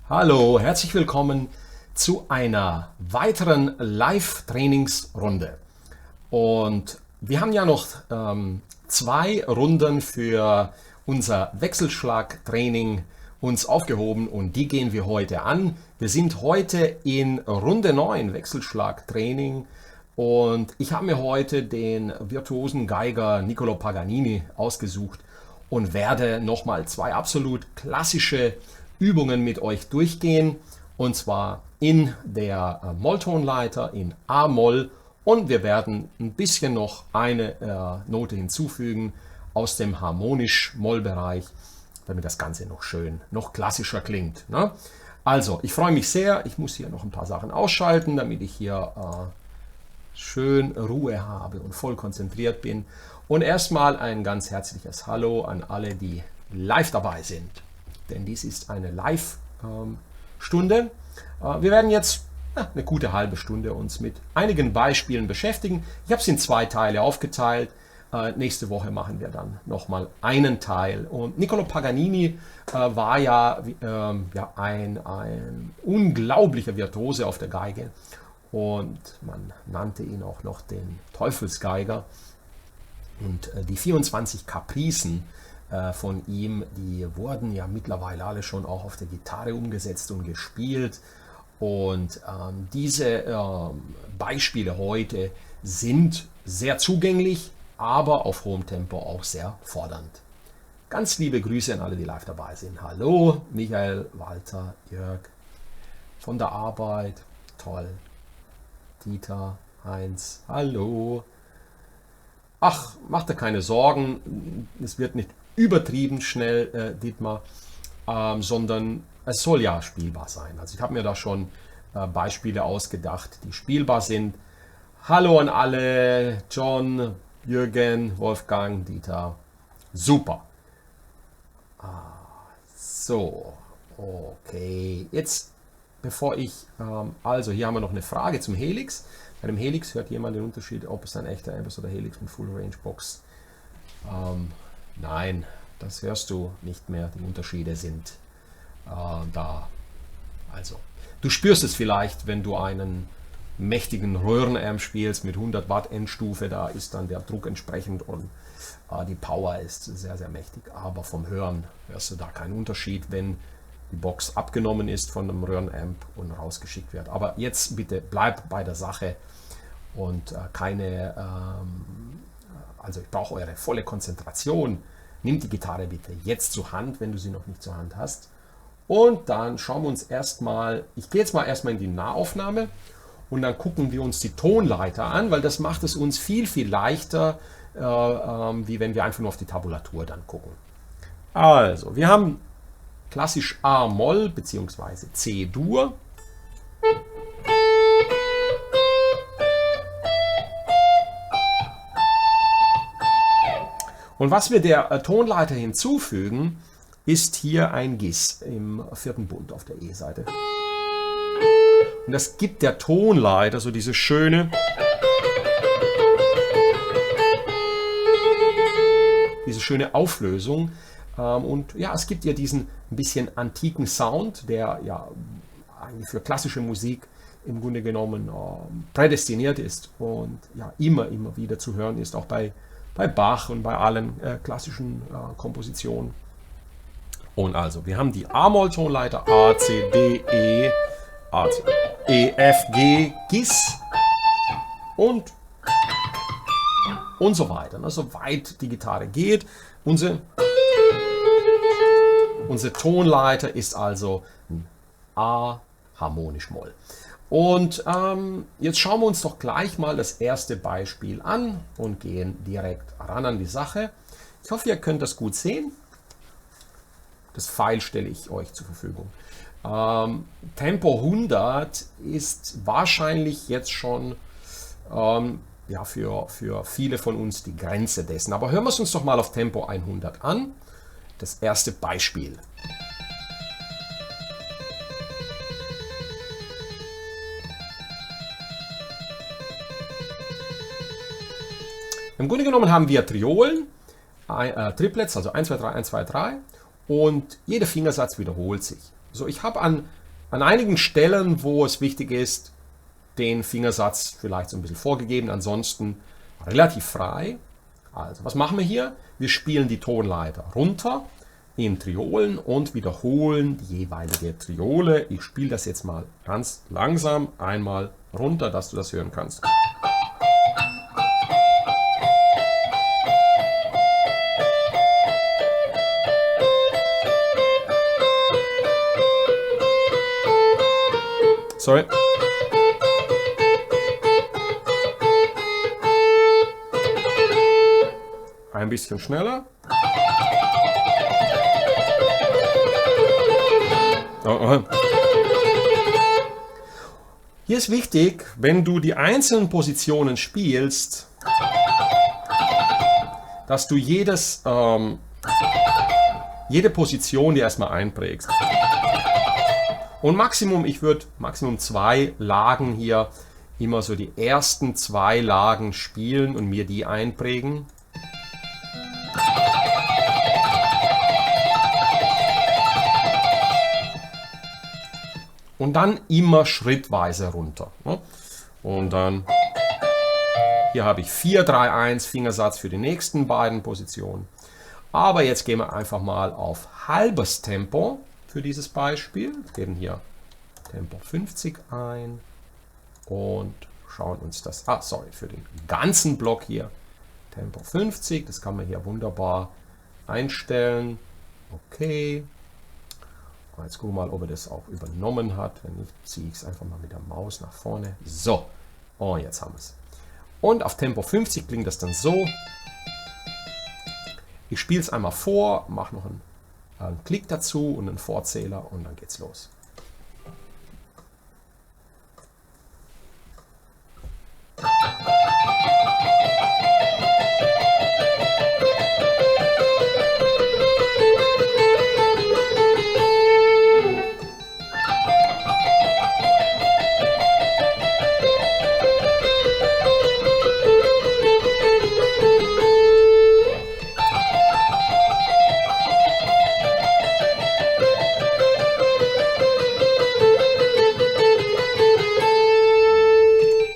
Hallo, herzlich willkommen zu einer weiteren Live-Trainingsrunde. Und wir haben ja noch zwei Runden für unser Wechselschlagtraining uns aufgehoben und die gehen wir heute an. Wir sind heute in Runde 9 Wechselschlagtraining und ich habe mir heute den virtuosen Geiger Niccolo Paganini ausgesucht und werde nochmal zwei absolut klassische Übungen mit euch durchgehen. Und zwar in der Molltonleiter in A-Moll und wir werden ein bisschen noch eine Note hinzufügen aus dem harmonisch-Moll-Bereich, damit das Ganze noch schön, noch klassischer klingt. Ne? Also, ich freue mich sehr. Ich muss hier noch ein paar Sachen ausschalten, damit ich hier schön Ruhe habe und voll konzentriert bin. Und erstmal ein ganz herzliches Hallo an alle, die live dabei sind. Denn dies ist eine Live-Stunde. Wir werden jetzt eine gute halbe Stunde uns mit einigen Beispielen beschäftigen. Ich habe es in zwei Teile aufgeteilt. Nächste Woche machen wir dann nochmal einen Teil. Und Niccolo Paganini war ja ein unglaublicher Virtuose auf der Geige. Und man nannte ihn auch noch den Teufelsgeiger. Und die 24 Kapricen von ihm, die wurden ja mittlerweile alle schon auch auf der Gitarre umgesetzt und gespielt. Und diese Beispiele heute sind sehr zugänglich, aber auf hohem Tempo auch sehr fordernd. Ganz liebe Grüße an alle, die live dabei sind. Hallo, Michael, Walter, Jörg von der Arbeit, toll. Dieter, Heinz, hallo. Ach, macht dir keine Sorgen, es wird nicht übertrieben schnell, Dietmar, sondern es soll ja spielbar sein. Also ich habe mir da schon Beispiele ausgedacht, die spielbar sind. Hallo an alle, John, Jürgen, Wolfgang, Dieter. Super. So, okay. Jetzt, bevor ich, also hier haben wir noch eine Frage zum Helix. Bei dem Helix hört jemand den Unterschied, ob es ein echter Amp ist oder Helix mit Full Range Box. Nein, das hörst du nicht mehr. Die Unterschiede sind da. Also, du spürst es vielleicht, wenn du einen mächtigen Röhrenamp spielst mit 100 Watt Endstufe. Da ist dann der Druck entsprechend und die Power ist sehr, sehr mächtig. Aber vom Hören hörst du da keinen Unterschied, wenn die Box abgenommen ist von einem Röhrenamp und rausgeschickt wird. Aber jetzt bitte bleib bei der Sache und also ich brauche eure volle Konzentration. Nimm die Gitarre bitte jetzt zur Hand, wenn du sie noch nicht zur Hand hast. Und dann schauen wir uns erstmal, ich gehe jetzt mal erstmal in die Nahaufnahme und dann gucken wir uns die Tonleiter an, weil das macht es uns viel, viel leichter, wie wenn wir einfach nur auf die Tabulatur dann gucken. Also, wir haben klassisch A-Moll bzw. C-Dur. Und was wir der Tonleiter hinzufügen, ist hier ein Gis im vierten Bund auf der E-Seite. Und das gibt der Tonleiter so diese schöne Auflösung. Und ja, es gibt ja diesen ein bisschen antiken Sound, der ja eigentlich für klassische Musik im Grunde genommen prädestiniert ist und ja immer wieder zu hören ist, auch bei Bach und bei allen klassischen Kompositionen. Und also, wir haben die A-Moll-Tonleiter A, C, D, E, A, C, E, F, G, Gis und so weiter. Also, soweit die Gitarre geht. Unsere Tonleiter ist also ein A harmonisch-Moll. Und jetzt schauen wir uns doch gleich mal das erste Beispiel an und gehen direkt ran an die Sache. Ich hoffe, ihr könnt das gut sehen. Das Pfeil stelle ich euch zur Verfügung. Tempo 100 ist wahrscheinlich jetzt schon ja, für viele von uns die Grenze dessen. Aber hören wir es uns doch mal auf Tempo 100 an. Das erste Beispiel. Im Grunde genommen haben wir Triolen, Triplets, also 1, 2, 3, 1, 2, 3 und jeder Fingersatz wiederholt sich. So, ich habe an einigen Stellen, wo es wichtig ist, den Fingersatz vielleicht so ein bisschen vorgegeben, ansonsten relativ frei. Also, was machen wir hier? Wir spielen die Tonleiter runter in Triolen und wiederholen die jeweilige Triole. Ich spiele das jetzt mal ganz langsam einmal runter, dass du das hören kannst. Sorry. Ein bisschen schneller. Oh. Hier ist wichtig, wenn du die einzelnen Positionen spielst, dass du jede Position dir erstmal einprägst. Und ich würde Maximum 2 Lagen hier immer so die ersten 2 Lagen spielen und mir die einprägen. Und dann immer schrittweise runter. Und dann, hier habe ich 4-3-1 Fingersatz für die nächsten beiden Positionen. Aber jetzt gehen wir einfach mal auf halbes Tempo für dieses Beispiel. Wir geben hier Tempo 50 ein und schauen uns das, für den ganzen Block hier Tempo 50, das kann man hier wunderbar einstellen. Okay. Jetzt gucken wir mal, ob er das auch übernommen hat. Wenn nicht, ziehe ich es einfach mal mit der Maus nach vorne. So, und jetzt haben wir es. Und auf Tempo 50 klingt das dann so. Ich spiele es einmal vor, mache noch einen Klick dazu und einen Vorzähler und dann geht's los.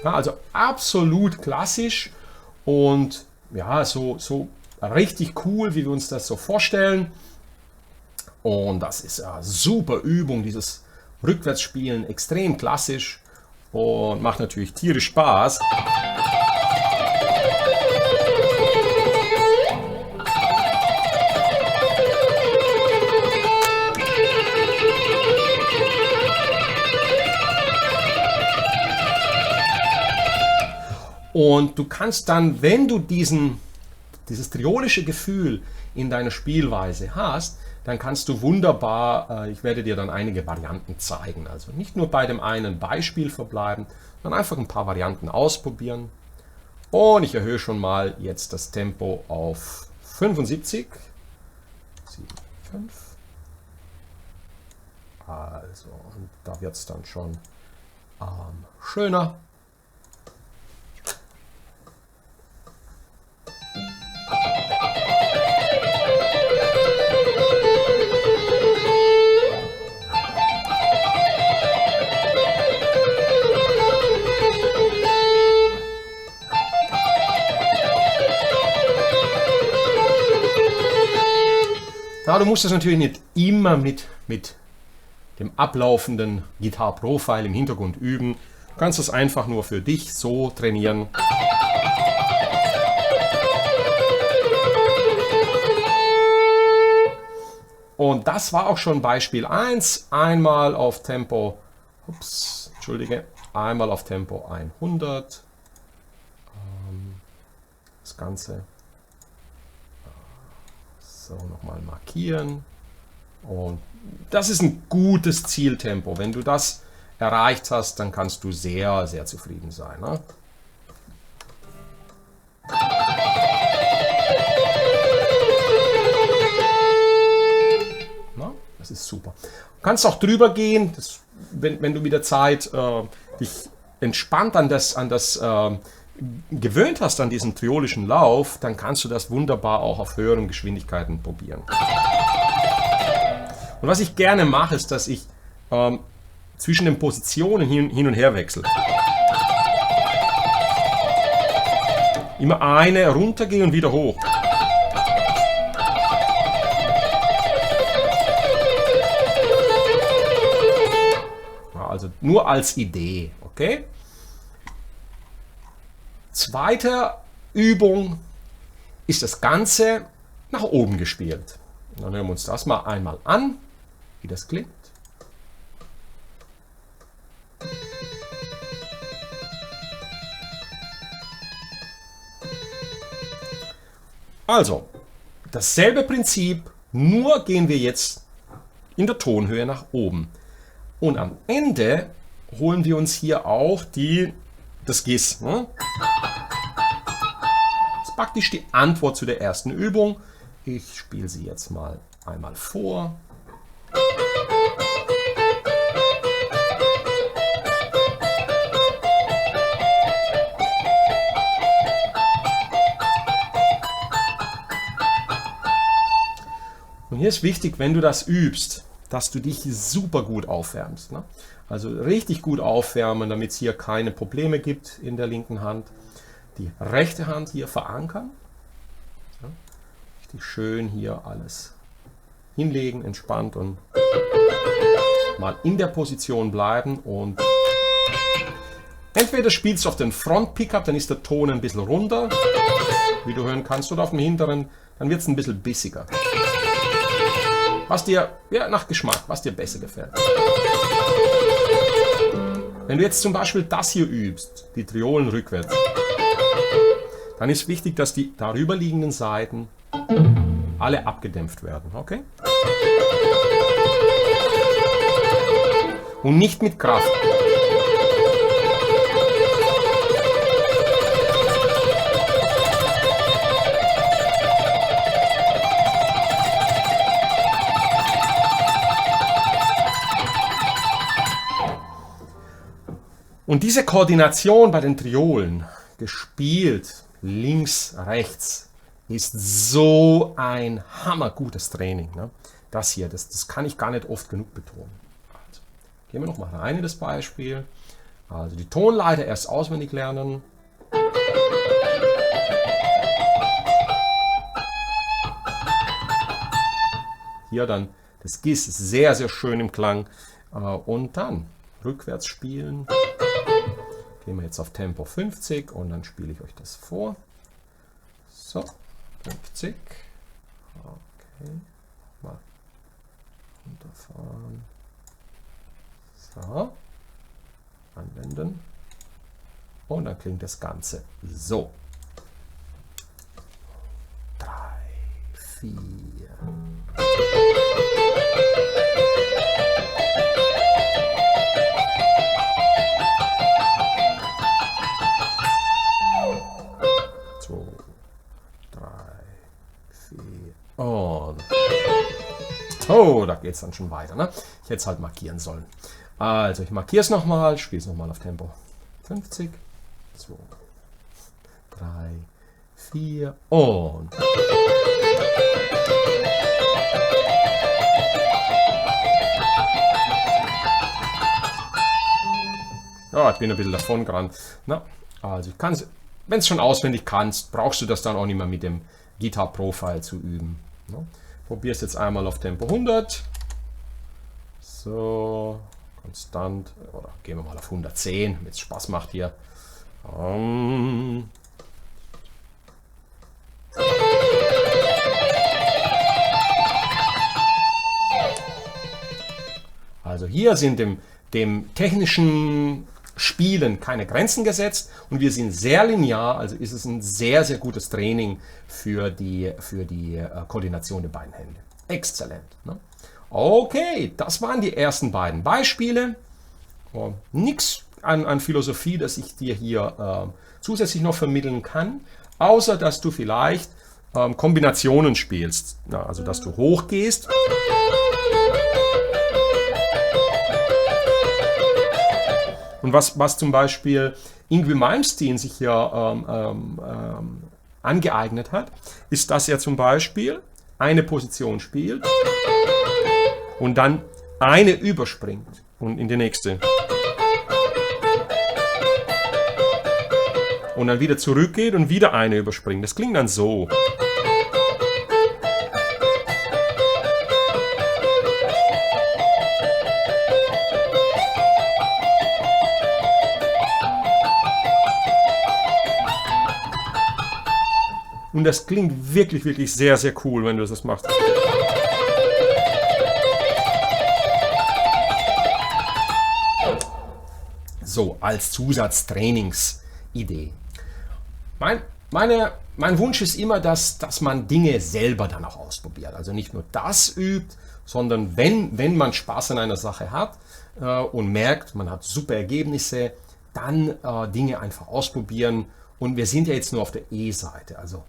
Also absolut klassisch und ja, so richtig cool, wie wir uns das so vorstellen. Und das ist eine super Übung, dieses Rückwärtsspielen, extrem klassisch und macht natürlich tierisch Spaß. Und du kannst dann, wenn du dieses triolische Gefühl in deiner Spielweise hast, dann kannst du wunderbar, ich werde dir dann einige Varianten zeigen. Also nicht nur bei dem einen Beispiel verbleiben, sondern einfach ein paar Varianten ausprobieren. Und ich erhöhe schon mal jetzt das Tempo auf 75. 7, 5. Also, und da wird es dann schon schöner. Ja, du musst das natürlich nicht immer mit dem ablaufenden Guitar Pro File im Hintergrund üben. Du kannst das einfach nur für dich so trainieren. Und das war auch schon Beispiel 1. Einmal auf Tempo, einmal auf Tempo 100. Das Ganze so nochmal markieren. Und das ist ein gutes Zieltempo. Wenn du das erreicht hast, dann kannst du sehr, sehr zufrieden sein. Ne? Na, das ist super. Du kannst auch drüber gehen, wenn du mit der Zeit dich entspannt an das gewöhnt hast an diesen triolischen Lauf, dann kannst du das wunderbar auch auf höheren Geschwindigkeiten probieren. Und was ich gerne mache, ist, dass ich zwischen den Positionen hin und her wechsle. Immer eine runtergehe und wieder hoch. Also nur als Idee, okay? Zweite Übung ist das Ganze nach oben gespielt. Dann hören wir uns das mal einmal an, wie das klingt. Also, dasselbe Prinzip, nur gehen wir jetzt in der Tonhöhe nach oben. Und am Ende holen wir uns hier auch das Giss. Ne? Das ist praktisch die Antwort zu der ersten Übung. Ich spiele sie jetzt mal einmal vor. Und hier ist wichtig, wenn du das übst, dass du dich super gut aufwärmst. Ne? Also richtig gut aufwärmen, damit es hier keine Probleme gibt in der linken Hand. Die rechte Hand hier verankern. Ja? Richtig schön hier alles hinlegen, entspannt und mal in der Position bleiben. Und entweder spielst du auf den Front-Pickup, dann ist der Ton ein bisschen runter, wie du hören kannst, oder auf dem hinteren, dann wird es ein bisschen bissiger. Was dir, ja, nach Geschmack, was dir besser gefällt. Wenn du jetzt zum Beispiel das hier übst, die Triolen rückwärts, dann ist wichtig, dass die darüber liegenden Saiten alle abgedämpft werden, okay? Und nicht mit Kraft. Und diese Koordination bei den Triolen, gespielt links, rechts, ist so ein hammergutes Training. Ne? Das hier, das kann ich gar nicht oft genug betonen. Also, gehen wir noch mal rein in das Beispiel. Also die Tonleiter erst auswendig lernen. Hier dann das Giss sehr, sehr schön im Klang. Und dann rückwärts spielen. Gehen wir jetzt auf Tempo 50 und dann spiele ich euch das vor. So, 50. Okay, mal runterfahren. So, anwenden. Und dann klingt das Ganze so. 3, 4. Und oh, da geht es dann schon weiter. Ne? Ich hätte es halt markieren sollen. Also ich markiere es nochmal, spiele es nochmal auf Tempo 50, 2, 3, 4 und ja, ich bin ein bisschen davon gerannt. Na, also ich kann es, wenn du es schon auswendig kannst, brauchst du das dann auch nicht mehr mit dem Guitar Profile zu üben. Ne? Probier es jetzt einmal auf Tempo 100. So, konstant. Oder gehen wir mal auf 110, damit es Spaß macht hier. Also hier sind dem technischen Spielen keine Grenzen gesetzt und wir sind sehr linear, also ist es ein sehr, sehr gutes Training für die Koordination der beiden Hände. Exzellent. Ne? Okay, das waren die ersten beiden Beispiele. Nichts an Philosophie, das ich dir hier zusätzlich noch vermitteln kann, außer dass du vielleicht Kombinationen spielst. Na, also dass du hochgehst. Und was zum Beispiel Yngwie Malmsteen sich hier angeeignet hat, ist, dass er zum Beispiel eine Position spielt und dann eine überspringt und in die nächste. Und dann wieder zurückgeht und wieder eine überspringt. Das klingt dann so. Und das klingt wirklich, wirklich sehr, sehr cool, wenn du das machst. So, als Zusatztrainingsidee. Mein Wunsch ist immer, dass man Dinge selber dann auch ausprobiert. Also nicht nur das übt, sondern wenn man Spaß an einer Sache hat und merkt, man hat super Ergebnisse, dann Dinge einfach ausprobieren. Und wir sind ja jetzt nur auf der E-Seite. Also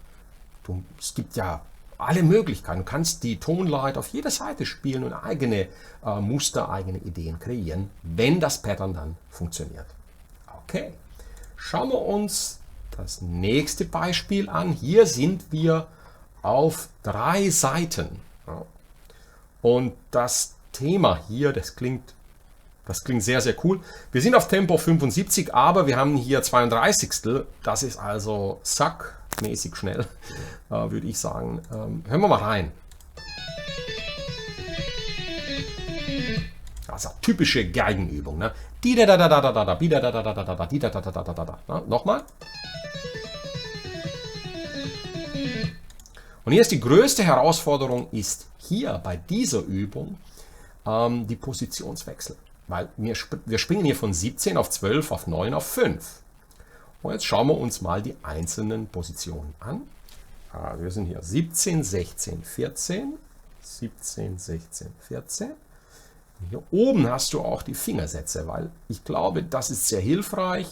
es gibt ja alle Möglichkeiten. Du kannst die Tonleiter auf jeder Seite spielen und eigene Muster, eigene Ideen kreieren, wenn das Pattern dann funktioniert. Okay, schauen wir uns das nächste Beispiel an. Hier sind wir auf 3 Seiten. Und das Thema hier, das klingt sehr, sehr cool. Wir sind auf Tempo 75, aber wir haben hier 32. Das ist also sackmäßig schnell, würde ich sagen. Hören wir mal rein. Also typische Geigenübung. Ne? Nochmal. Und hier ist die größte Herausforderung, ist hier bei dieser Übung die Positionswechsel. Weil wir springen hier von 17 auf 12 auf 9 auf 5. Und jetzt schauen wir uns mal die einzelnen Positionen an. Also wir sind hier 17, 16, 14. 17, 16, 14. Und hier oben hast du auch die Fingersätze, weil ich glaube, das ist sehr hilfreich,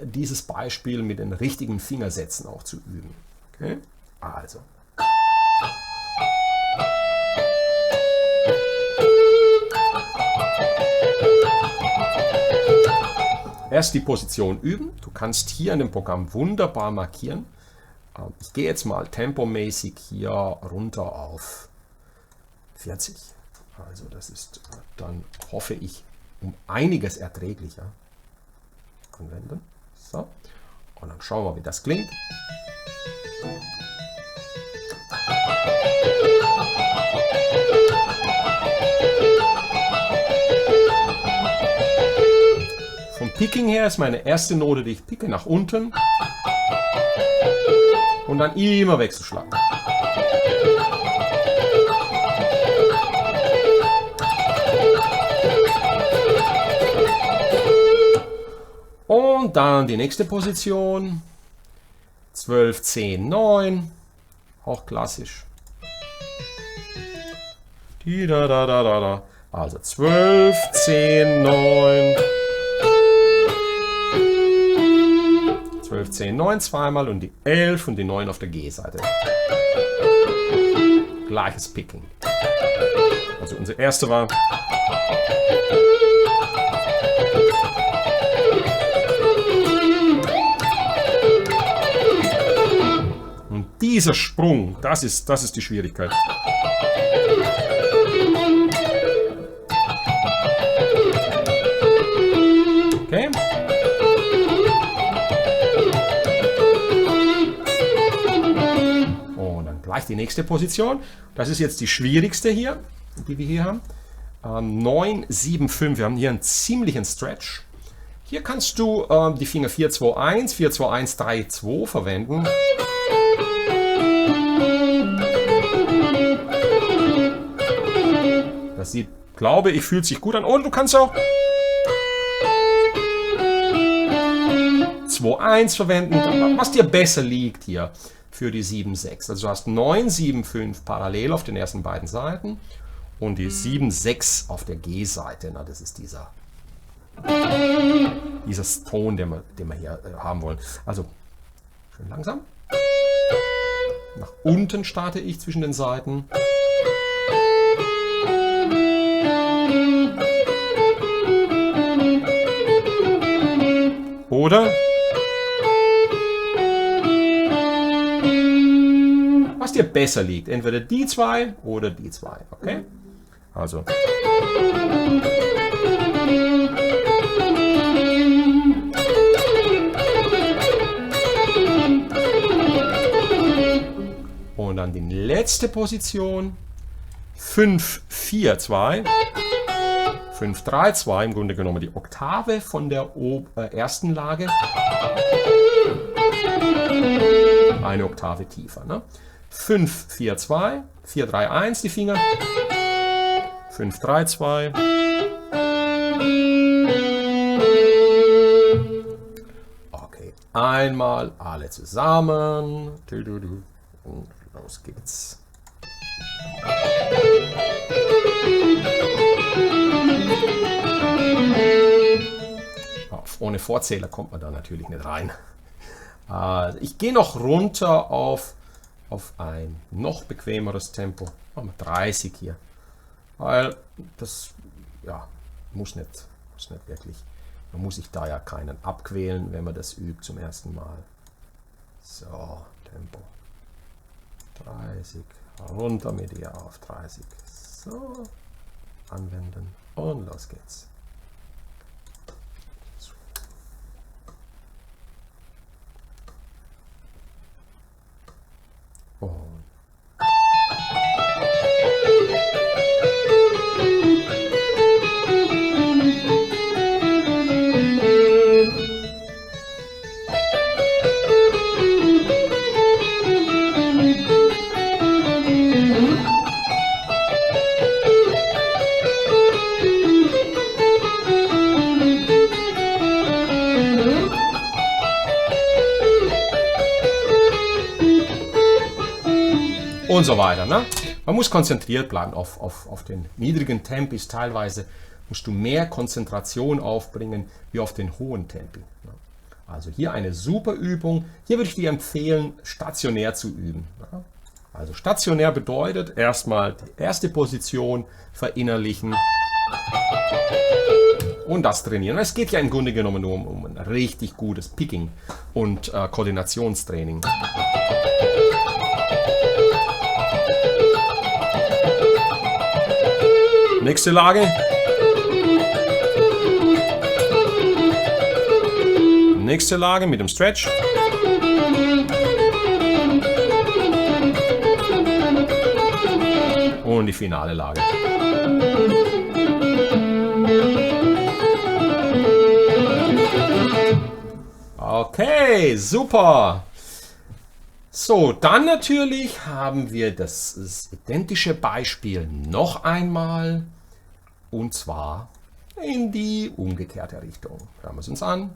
dieses Beispiel mit den richtigen Fingersätzen auch zu üben. Okay? Also. Erst die Position üben. Du kannst hier in dem Programm wunderbar markieren. Ich gehe jetzt mal tempomäßig hier runter auf 40. Also das ist dann, hoffe ich, um einiges erträglicher. Anwenden. So. Und dann schauen wir, wie das klingt. Vom Picking her ist meine erste Note, die ich picke, nach unten und dann immer Wechselschlag. Und dann die nächste Position, 12, 10, 9, auch klassisch. Also 12, 10, 9. 12, 10, 9 zweimal und die 11 und die 9 auf der G-Seite. Gleiches Picking. Also unser erste war. Und dieser Sprung, das ist die Schwierigkeit. Okay. Gleich die nächste Position. Das ist jetzt die schwierigste hier, die wir hier haben. 9, 7, 5. Wir haben hier einen ziemlichen Stretch. Hier kannst du die Finger 4, 2, 1, 4, 2, 1, 3, 2 verwenden. Das sieht, glaube ich, fühlt sich gut an. Und du kannst auch 2, 1 verwenden, was dir besser liegt hier. Für die 7, 6. Also du hast 9, 7, 5 parallel auf den ersten beiden Seiten und die 7, 6 auf der G-Seite. Na, das ist dieser Ton, den wir hier haben wollen. Also schön langsam. Nach unten starte ich zwischen den Seiten. Oder was dir besser liegt. Entweder die zwei oder die zwei. Okay? Also. Und dann die letzte Position. 5, 4, 2. 5, 3, 2. Im Grunde genommen die Oktave von der ersten Lage. Eine Oktave tiefer. Ne? 5, 4, 2. 4, 3, 1 die Finger. 5, 3, 2. Okay, einmal alle zusammen. Und los geht's. Ohne Vorzähler kommt man da natürlich nicht rein. Ich gehe noch runter auf ein noch bequemeres Tempo. Machen wir 30 hier. Weil das muss nicht wirklich. Man muss sich da ja keinen abquälen, wenn man das übt zum ersten Mal. So, Tempo 30, runter mit ihr auf 30. So, anwenden und los geht's. Und so weiter. Ne? Man muss konzentriert bleiben auf den niedrigen Tempis. Teilweise musst du mehr Konzentration aufbringen wie auf den hohen Tempi. Ne? Also hier eine super Übung. Hier würde ich dir empfehlen, stationär zu üben. Ne? Also stationär bedeutet erstmal die erste Position verinnerlichen und das trainieren. Es geht ja im Grunde genommen nur um ein richtig gutes Picking und Koordinationstraining. Nächste Lage. Nächste Lage mit dem Stretch. Und die finale Lage. Okay, super. So, dann natürlich haben wir das identische Beispiel noch einmal, und zwar in die umgekehrte Richtung. Hören wir es uns an.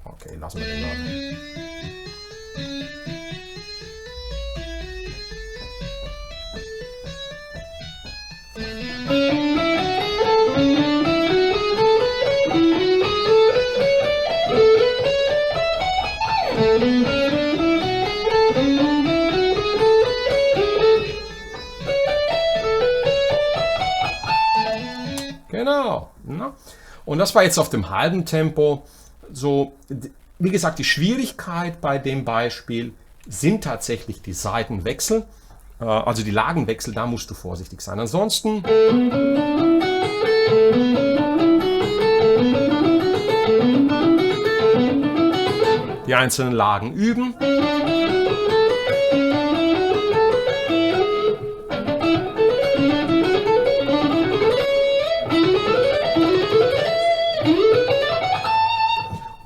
Okay, lassen wir den mal. Genau. Und das war jetzt auf dem halben Tempo. So, wie gesagt, die Schwierigkeit bei dem Beispiel sind tatsächlich die Seitenwechsel, also die Lagenwechsel, da musst du vorsichtig sein. Ansonsten die einzelnen Lagen üben.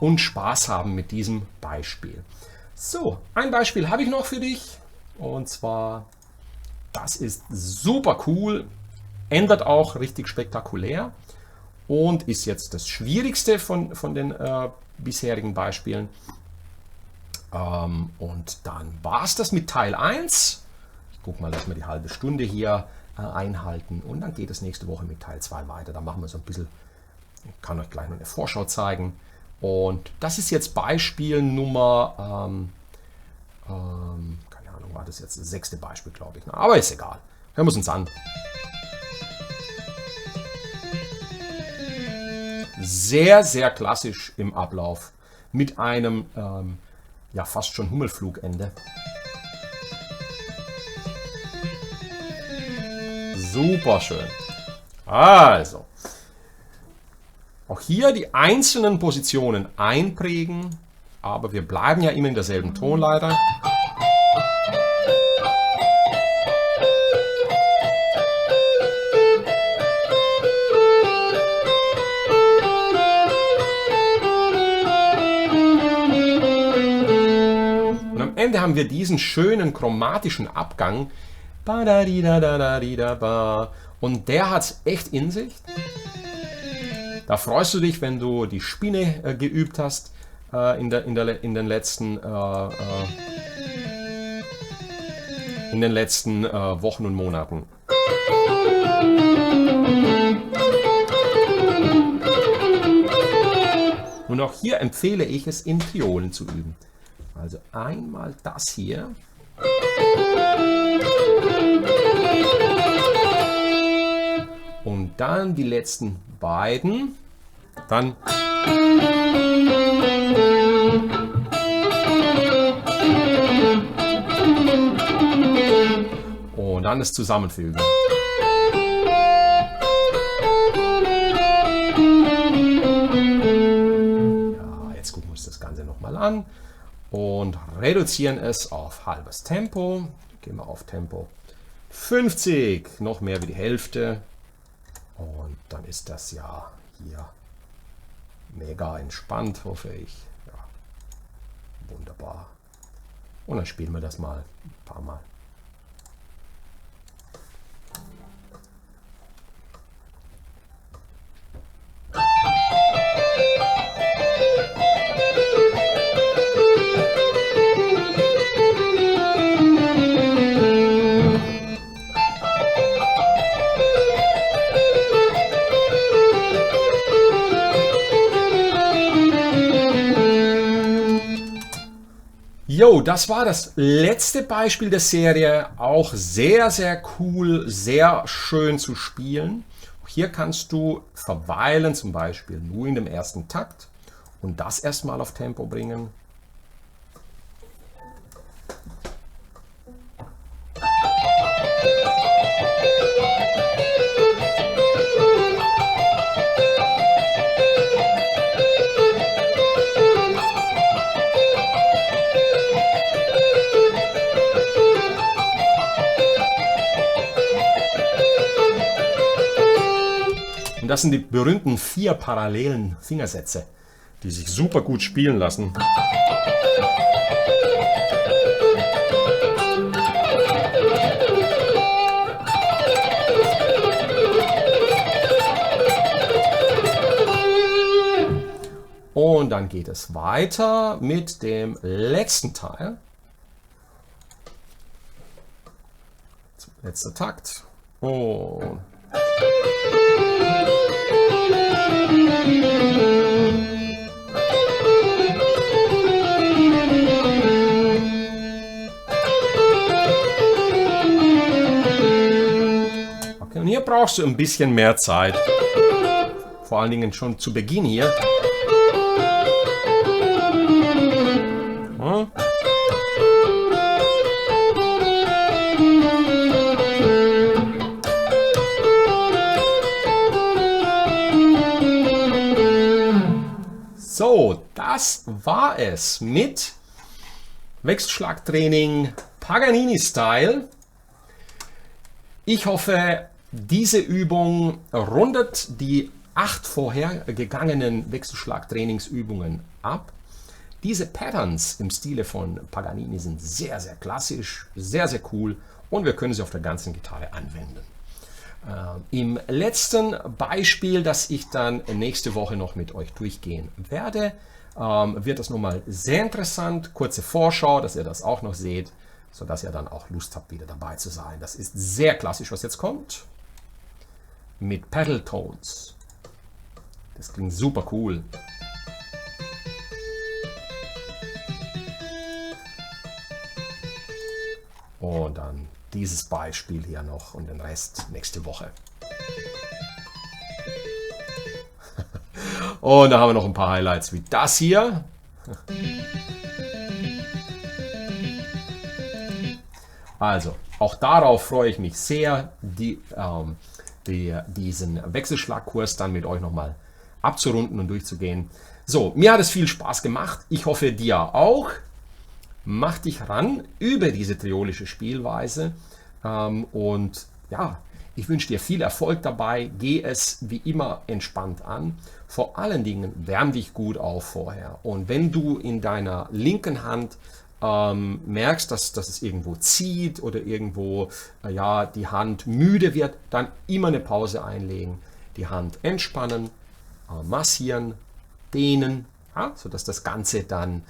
Und Spaß haben mit diesem Beispiel. So, ein Beispiel habe ich noch für dich. Und zwar, das ist super cool, ändert auch richtig spektakulär und ist jetzt das Schwierigste von den bisherigen Beispielen. Und dann war es das mit Teil 1. Ich gucke mal, dass wir die halbe Stunde hier einhalten. Und dann geht es nächste Woche mit Teil 2 weiter. Da machen wir so ein bisschen, ich kann euch gleich noch eine Vorschau zeigen. Und das ist jetzt Beispiel Nummer, keine Ahnung, war das jetzt das 6. Beispiel, glaube ich. Aber ist egal. Hören wir es uns an. Sehr, sehr klassisch im Ablauf mit einem ja fast schon Hummelflugende. Super schön. Also, auch hier die einzelnen Positionen einprägen, aber wir bleiben ja immer in derselben Tonleiter. Und am Ende haben wir diesen schönen chromatischen Abgang. Und der hat es echt in sich. Da freust du dich, wenn du die Spinne geübt hast in den letzten Wochen und Monaten. Und auch hier empfehle ich es, in Triolen zu üben. Also einmal das hier. Und dann die letzten beiden. Dann. Und dann das Zusammenfügen. Ja, jetzt gucken wir uns das Ganze nochmal an und reduzieren es auf halbes Tempo. Gehen wir auf Tempo 50, noch mehr wie die Hälfte. Und dann ist das ja hier mega entspannt, hoffe ich. Ja, wunderbar. Und dann spielen wir das mal ein paar Mal. Jo, das war das letzte Beispiel der Serie. Auch sehr, sehr cool, sehr schön zu spielen. Auch hier kannst du verweilen, zum Beispiel nur in dem ersten Takt und das erstmal auf Tempo bringen. Das sind die berühmten 4 parallelen Fingersätze, die sich super gut spielen lassen. Und dann geht es weiter mit dem letzten Teil. Letzter Takt. Und okay, und hier brauchst du ein bisschen mehr Zeit. Vor allen Dingen schon zu Beginn hier. Ja. So, das war es mit Wechselschlagtraining Paganini-Style. Ich hoffe, diese Übung rundet die 8 vorhergegangenen Wechselschlagtrainingsübungen ab. Diese Patterns im Stile von Paganini sind sehr, sehr klassisch, sehr, sehr cool und wir können sie auf der ganzen Gitarre anwenden. Im letzten Beispiel, das ich dann nächste Woche noch mit euch durchgehen werde, wird das nochmal sehr interessant. Kurze Vorschau, dass ihr das auch noch seht, sodass ihr dann auch Lust habt, wieder dabei zu sein. Das ist sehr klassisch, was jetzt kommt. Mit Pedal Tones. Das klingt super cool. Und dann dieses Beispiel hier noch und den Rest nächste Woche. Und da haben wir noch ein paar Highlights wie das hier. Also, auch darauf freue ich mich sehr, diesen Wechselschlagkurs dann mit euch nochmal abzurunden und durchzugehen. So, mir hat es viel Spaß gemacht. Ich hoffe, dir auch. Mach dich ran über diese triolische Spielweise. Und ja, ich wünsche dir viel Erfolg dabei. Geh es wie immer entspannt an. Vor allen Dingen wärm dich gut auf vorher. Und wenn du in deiner linken Hand merkst, dass es irgendwo zieht oder irgendwo die Hand müde wird, dann immer eine Pause einlegen, die Hand entspannen, massieren, dehnen, ja, sodass das Ganze dann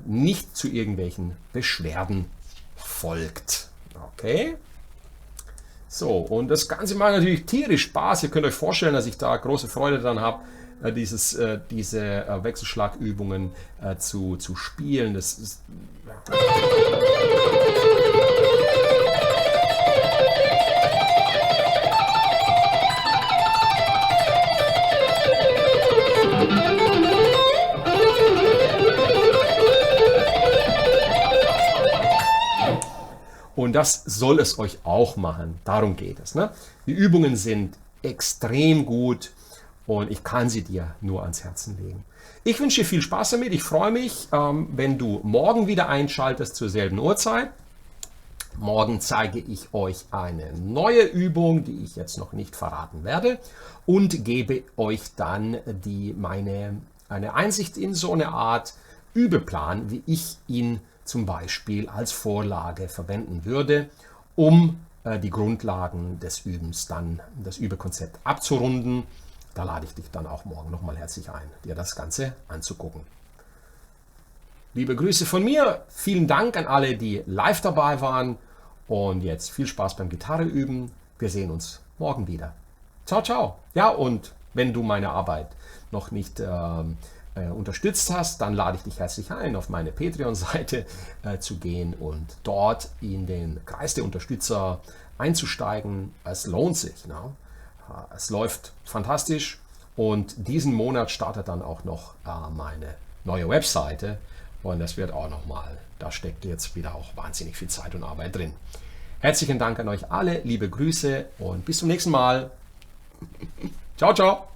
nicht zu irgendwelchen Beschwerden folgt. Okay? So, und das Ganze macht natürlich tierisch Spaß. Ihr könnt euch vorstellen, dass ich da große Freude daran habe, diese Wechselschlagübungen zu spielen. Das ist, und das soll es euch auch machen. Darum geht es. Ne? Die Übungen sind extrem gut und ich kann sie dir nur ans Herzen legen. Ich wünsche dir viel Spaß damit. Ich freue mich, wenn du morgen wieder einschaltest zur selben Uhrzeit. Morgen zeige ich euch eine neue Übung, die ich jetzt noch nicht verraten werde, und gebe euch dann eine Einsicht in so eine Art Übeplan, wie ich ihn zum Beispiel als Vorlage verwenden würde, um die Grundlagen des Übens dann, das Übekonzept abzurunden. Da lade ich dich dann auch morgen nochmal herzlich ein, dir das Ganze anzugucken. Liebe Grüße von mir, vielen Dank an alle, die live dabei waren, und jetzt viel Spaß beim Gitarre üben. Wir sehen uns morgen wieder. Ciao, ciao. Ja, und wenn du meine Arbeit noch nicht unterstützt hast, dann lade ich dich herzlich ein, auf meine Patreon-Seite zu gehen und dort in den Kreis der Unterstützer einzusteigen. Es lohnt sich. Ne? Es läuft fantastisch, und diesen Monat startet dann auch noch meine neue Webseite, und das wird auch nochmal, da steckt jetzt wieder auch wahnsinnig viel Zeit und Arbeit drin. Herzlichen Dank an euch alle, liebe Grüße und bis zum nächsten Mal. Ciao, ciao.